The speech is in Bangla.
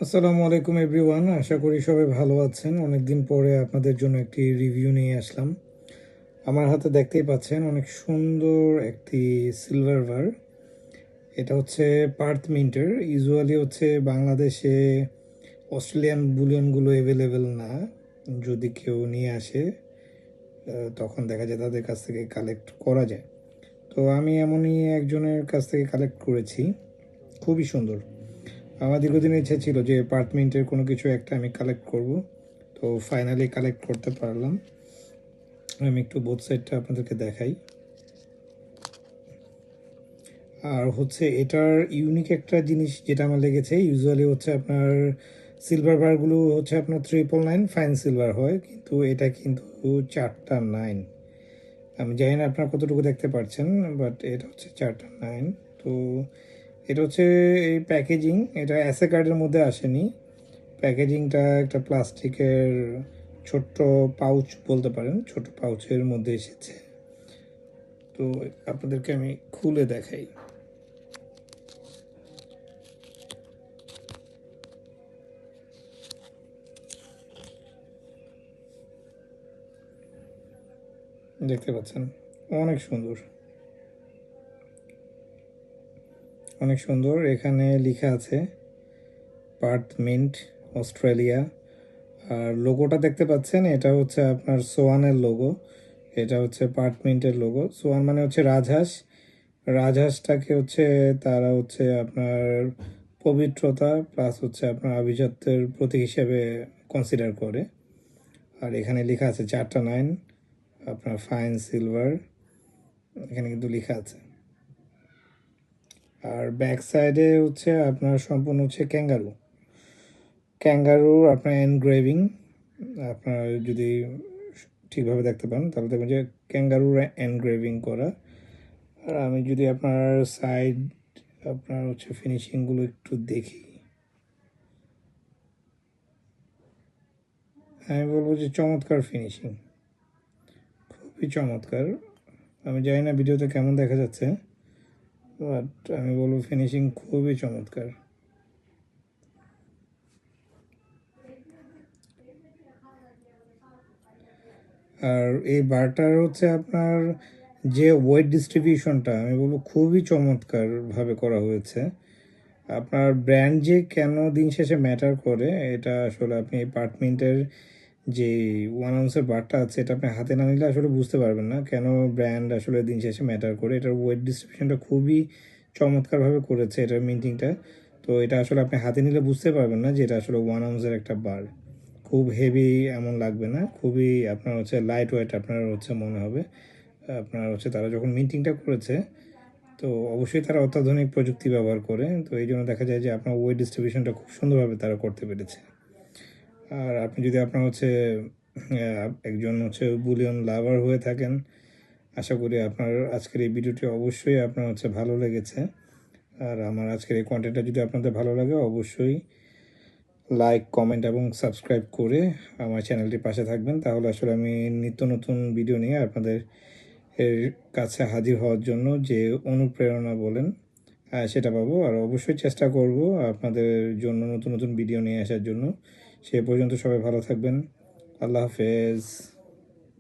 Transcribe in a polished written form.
আসসালামু আলাইকুম এভরিওয়ান, আশা করি সবাই ভালো আছেন। অনেকদিন পরে আপনাদের জন্য একটি রিভিউ নিয়ে আসলাম। আমার হাতে দেখতেই পাচ্ছেন অনেক সুন্দর একটি সিলভার ভার। এটা হচ্ছে পার্থ মিন্টের। ইউজুয়ালি হচ্ছে বাংলাদেশে অস্ট্রেলিয়ান বুলিয়নগুলো অ্যাভেলেবেল না। যদি কেউ নিয়ে আসে তখন দেখা যায় তাদের কাছ থেকে কালেক্ট করা যায়। তো আমি এমনই একজনের কাছ থেকে কালেক্ট করেছি, খুবই সুন্দর। আমার দীর্ঘদিনের ইচ্ছা ছিল যে অ্যাপার্টমেন্টের কোনো কিছু একটা আমি কালেক্ট করব, তো ফাইনালি কালেক্ট করতে পারলাম। আমি একটু বোথ সাইডটা আপনাদেরকে দেখাই। আর হচ্ছে এটার ইউনিক একটা জিনিস যেটা আমার লেগেছে, ইউজুয়ালি হচ্ছে আপনার সিলভার বারগুলো হচ্ছে আপনার 999 ফাইন সিলভার হয়, কিন্তু এটা কিন্তু 4টা 9। আমি জানি না আপনারা কতটুকু দেখতে পাচ্ছেন, বাট এটা হচ্ছে 4টা 9। তো এটা হচ্ছে এই প্যাকেজিং, এটা অ্যাসে কার্ডের মধ্যে আসেনি। প্যাকেজিংটা একটা প্লাস্টিকের ছোট্ট পাউচ বলতে পারেন, ছোট পাউচের মধ্যে এসেছে। তো আপনাদেরকে আমি খুলে দেখাই। দেখতে পাচ্ছেন অনেক সুন্দর, অনেক সুন্দর। এখানে লেখা আছে পার্থ মিন্ট অস্ট্রেলিয়া। আর লোগোটা দেখতে পাচ্ছেন, এটা হচ্ছে আপনার সোয়ানের লোগো। এটা হচ্ছে পার্থ মিন্টের লোগো। সোয়ান মানে হচ্ছে রাজহাঁস। রাজহাঁসটাকে হচ্ছে তারা হচ্ছে আপনার পবিত্রতা প্লাস হচ্ছে আপনার আভিজাত্যের প্রতীক হিসেবে কনসিডার করে। আর এখানে লেখা আছে 4টা 9, আপনার ফাইন সিলভার, এখানে কিন্তু লেখা আছে। আর ব্যাক সাইডে হচ্ছে আপনার সম্পূর্ণ হচ্ছে ক্যাঙ্গারু। ক্যাঙ্গারুর আপনার এনগ্রেভিং, আপনার যদি ঠিকভাবে দেখতে পান তাহলে দেখবেন যে ক্যাঙ্গারুর এনগ্রেভিং করা। আর আমি যদি আপনার সাইড আপনার হচ্ছে ফিনিশিংগুলো একটু দেখি, আমি বলবো যে চমৎকার ফিনিশিং, খুবই চমৎকার। আমি জানি না ভিডিওতে কেমন দেখা যাচ্ছে, বাট আমি বলবো ফিনিশিং খুবই চমৎকার। আর এই বারটার হচ্ছে আপনার যে ওয়েট ডিস্ট্রিবিউশনটা আমি বলবো খুবই চমৎকারভাবে করা হয়েছে। আপনার ব্র্যান্ড যে কেন দিন শেষে ম্যাটার করে, এটা আসলে আপনি অ্যাপার্টমেন্টের যে 1 আউন্সের বারটা আছে এটা আপনি হাতে না নিলে আসলে বুঝতে পারবেন না কেন ব্র্যান্ড আসলে দিন শেষে ম্যাটার করে। এটার ওয়েট ডিস্ট্রিবিউশনটা খুবই চমৎকারভাবে করেছে এটার মিন্টিংটা। তো এটা আসলে আপনি হাতে নিলে বুঝতে পারবেন না যে এটা আসলে 1 আউন্সের একটা বার। খুব হেভি এমন লাগবে না, খুবই আপনার হচ্ছে লাইট ওয়েট আপনার হচ্ছে মনে হবে। আপনার হচ্ছে তারা যখন মিন্টিংটা করেছে, তো অবশ্যই তারা অত্যাধুনিক প্রযুক্তি ব্যবহার করে, তো এই জন্য দেখা যায় যে আপনার ওয়েট ডিস্ট্রিবিউশনটা খুব সুন্দরভাবে তারা করতে পেরেছে। আর আপনি যদি আপনার হচ্ছে একজন হচ্ছে বুলিয়ন লাভার হয়ে থাকেন, আশা করি আপনার আজকের এই ভিডিওটি অবশ্যই আপনার হচ্ছে ভালো লেগেছে। আর আমার আজকের এই কন্টেন্টটা যদি আপনাদের ভালো লাগে, অবশ্যই লাইক, কমেন্ট এবং সাবস্ক্রাইব করে আমার চ্যানেলটির পাশে থাকবেন। তাহলে আসলে আমি নিত্য নতুন ভিডিও নিয়ে আপনাদের এর কাছে হাজির হওয়ার জন্য যে অনুপ্রেরণা বলেন সেটা পাবো। আর অবশ্যই চেষ্টা করব আপনাদের জন্য নতুন নতুন ভিডিও নিয়ে আসার জন্য। সে পর্যন্ত সবাই ভালো থাকবেন। আল্লাহ হাফেজ।